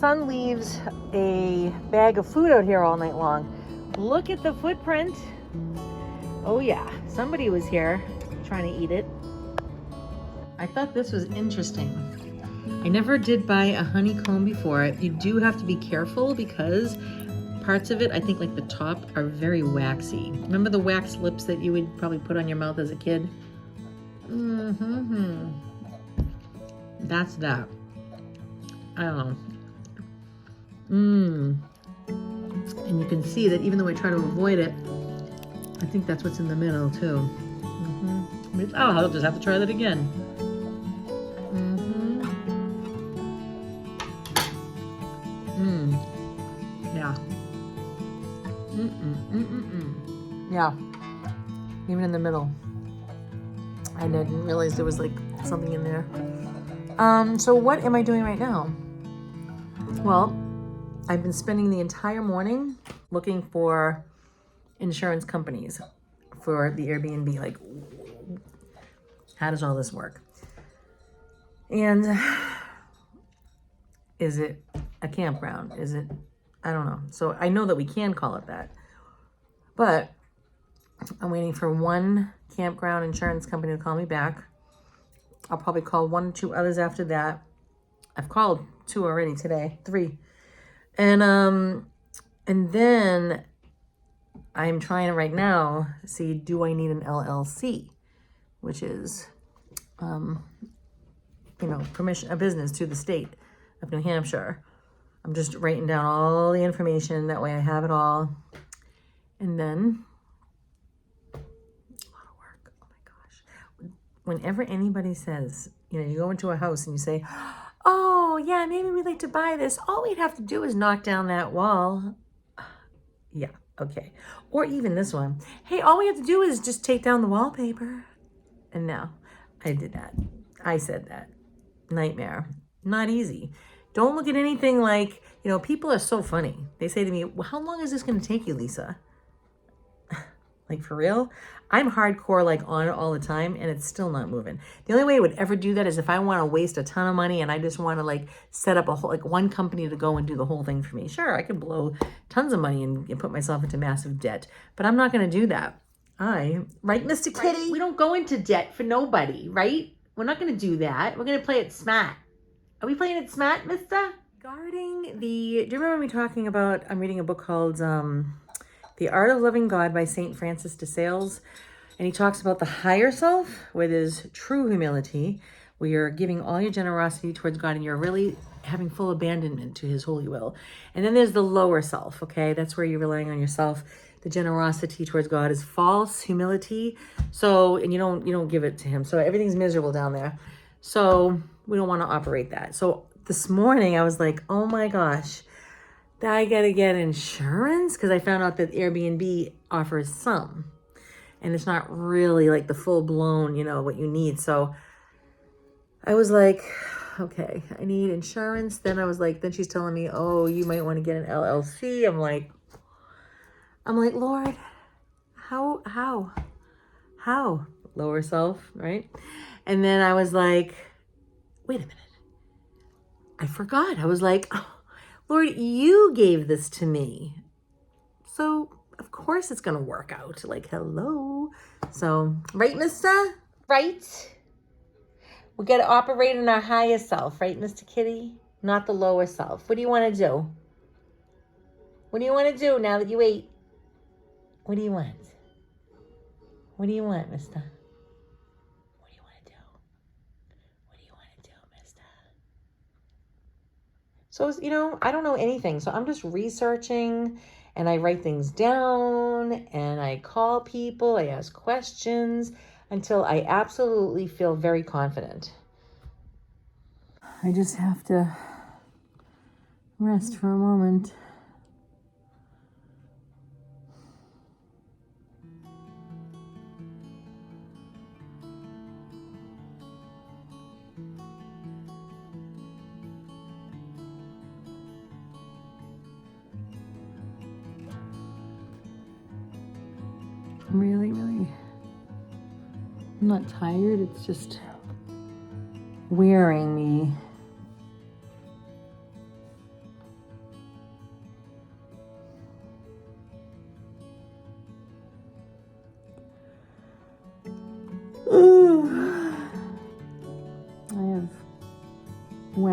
son leaves a bag of food out here all night long. Look at the footprint. Oh yeah, somebody was here trying to eat it. I thought this was interesting. I never did buy a honeycomb before. You do have to be careful because parts of it, I think like the top, are very waxy. Remember the wax lips that you would probably put on your mouth as a kid? That's that. I don't know. And you can see that even though I try to avoid it, I think that's what's in the middle too. Oh, I'll just have to try that again. Yeah. Yeah. Even in the middle. I didn't realize there was like something in there. So what am I doing right now? Well, I've been spending the entire morning looking for insurance companies for the Airbnb. Like, how does all this work? And is it a campground? Is it, I don't know. So I know that we can call it that, but I'm waiting for one campground insurance company to call me back. I'll probably call 1 or 2 others after that. I've called 2 already today, 3. And then I'm trying to right now see, do I need an LLC, which is, permission, a business to the state of New Hampshire. I'm just writing down all the information. That way I have it all. And then, a lot of work. Oh my gosh. Whenever anybody says, you go into a house and you say, oh yeah, maybe we'd like to buy this. All we'd have to do is knock down that wall. Yeah, okay. Or even this one. Hey, all we have to do is just take down the wallpaper. And now I did that. I said that. Nightmare. Not easy. Don't look at anything like, people are so funny. They say to me, well, how long is this going to take you, Lisa? Like, for real? I'm hardcore, like, on it all the time, and it's still not moving. The only way I would ever do that is if I want to waste a ton of money and I just want to, like, set up a whole, like, one company to go and do the whole thing for me. Sure, I could blow tons of money and put myself into massive debt, but I'm not going to do that. Right, Mr. Kitty? Right. We don't go into debt for nobody, right? We're not going to do that. We're going to play it smart. Are we playing it smart, mister? Regarding do you remember me talking about, I'm reading a book called The Art of Loving God by St. Francis de Sales. And he talks about the higher self, where there's true humility, where you're giving all your generosity towards God and you're really having full abandonment to his holy will. And then there's the lower self, okay? That's where you're relying on yourself. The generosity towards God is false humility. So, and you don't give it to him. So everything's miserable down there. So we don't want to operate that. So this morning I was like, oh my gosh, I got to get insurance, because I found out that Airbnb offers some. And it's not really like the full blown, what you need. So I was like, okay, I need insurance. Then I was like, then she's telling me, oh, you might want to get an LLC. I'm like, Lord, how? Lower self, right? And then I was like, wait a minute. I forgot. I was like, oh, Lord, you gave this to me. So of course it's going to work out. Like, hello. So, right, mister? Right? We got to operate in our higher self, right, Mr. Kitty? Not the lower self. What do you want to do? What do you want to do now that you ate? What do you want? What do you want, mister? What do you want to do? What do you want to do, mister? So, I don't know anything. So I'm just researching, and I write things down, and I call people, I ask questions until I absolutely feel very confident. I just have to rest for a moment. Really, I'm not tired. It's just wearing me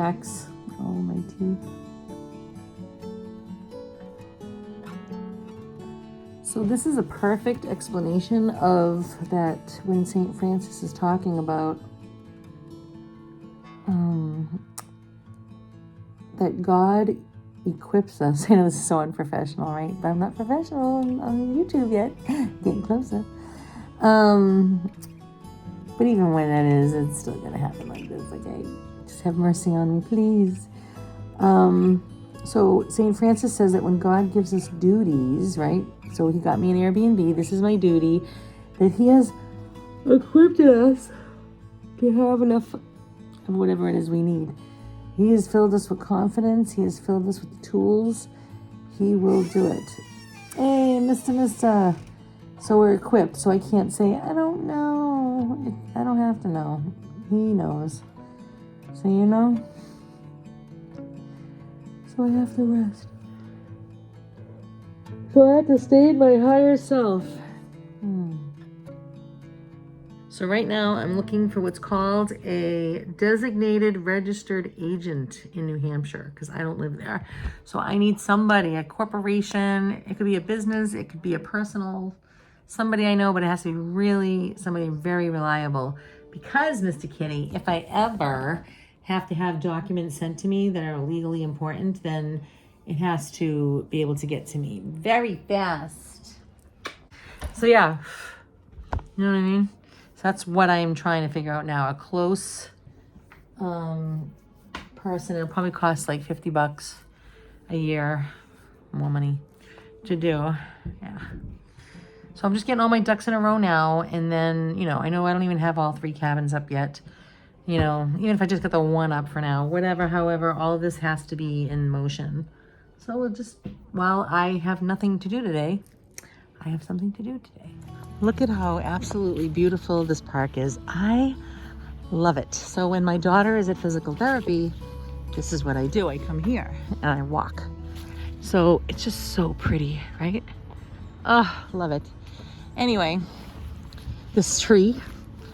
cracks. Oh, my teeth. So this is a perfect explanation of that when St. Francis is talking about that God equips us. I know this is so unprofessional, right? But I'm not professional on YouTube yet. Getting closer. But even when that is, it's still gonna happen like this. Okay, just have mercy on me, please. So St. Francis says that when God gives us duties, right? So he got me an Airbnb. This is my duty. That he has equipped us to have enough of whatever it is we need. He has filled us with confidence. He has filled us with the tools. He will do it. Hey, Mr. So we're equipped. So I can't say, I don't know. I don't have to know. He knows. So you know. So I have to rest. So I have to stay in my higher self. So right now I'm looking for what's called a designated registered agent in New Hampshire because I don't live there. So I need somebody, a corporation. It could be a business. It could be a personal, somebody I know, but it has to be really somebody very reliable. Because, Mr. Kitty, if I ever have to have documents sent to me that are legally important, then it has to be able to get to me very fast. So yeah, you know what I mean? So that's what I'm trying to figure out now. A close person. It'll probably cost like $50 a year, more money to do. Yeah. So I'm just getting all my ducks in a row now. And then, you know I don't even have all 3 cabins up yet. You know, even if I just get the 1 up for now, whatever, however, all of this has to be in motion. So we'll just, while I have nothing to do today, I have something to do today. Look at how absolutely beautiful this park is. I love it. So when my daughter is at physical therapy, this is what I do. I come here and I walk. So it's just so pretty, right? Oh, love it. Anyway, this tree,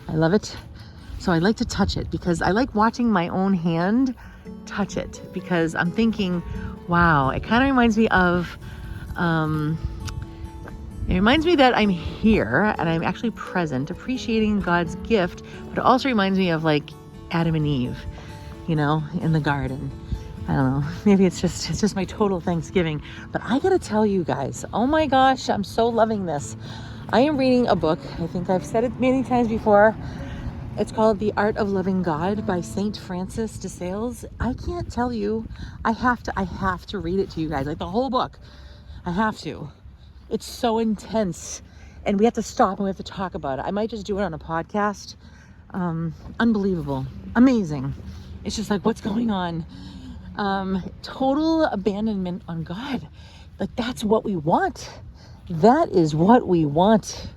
I love it. So I like to touch it because I like watching my own hand touch it because I'm thinking, wow, it kind of reminds me of, it reminds me that I'm here and I'm actually present, appreciating God's gift, but it also reminds me of like Adam and Eve, in the garden. I don't know, maybe it's just my total Thanksgiving, but I gotta tell you guys, oh my gosh, I'm so loving this. I am reading a book. I think I've said it many times before. It's called The Art of Loving God by St. Francis de Sales. I can't tell you, I have to read it to you guys, like the whole book. I have to. It's so intense and we have to stop and we have to talk about it. I might just do it on a podcast. Unbelievable, amazing. It's just like, what's going on? Total abandonment on God. Like that's what we want. That is what we want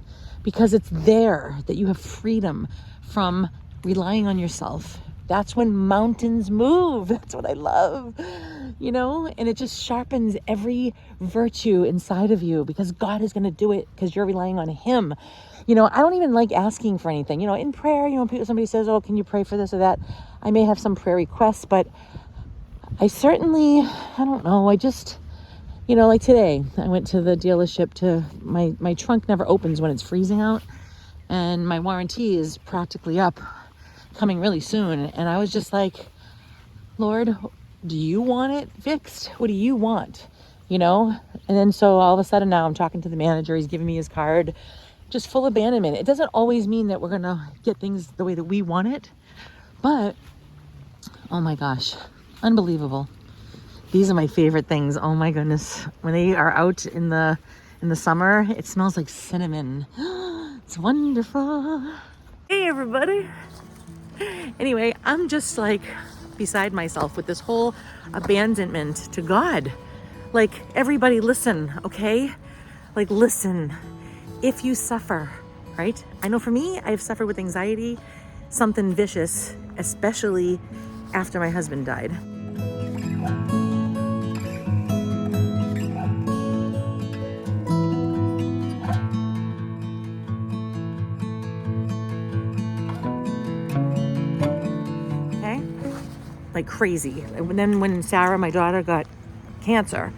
because it's there that you have freedom from relying on yourself. That's when mountains move. That's what I love, and it just sharpens every virtue inside of you because God is going to do it because you're relying on him. I don't even like asking for anything, in prayer, somebody says, oh, can you pray for this or that? I may have some prayer requests, but I certainly, I don't know. I just, like today I went to the dealership to my trunk never opens when it's freezing out and my warranty is practically up, coming really soon. And I was just like, Lord, do you want it fixed? What do you want? And then so all of a sudden now I'm talking to the manager. He's giving me his card, just full abandonment. It doesn't always mean that we're going to get things the way that we want it, but oh my gosh, unbelievable. These are my favorite things. Oh my goodness. When they are out in the summer, it smells like cinnamon. It's wonderful. Hey everybody. Anyway, I'm just like beside myself with this whole abandonment to God. Like, everybody listen, okay? Like, listen. If you suffer, right? I know for me, I've suffered with anxiety, something vicious, especially after my husband died. like crazy. And then when Sarah, my daughter, got cancer,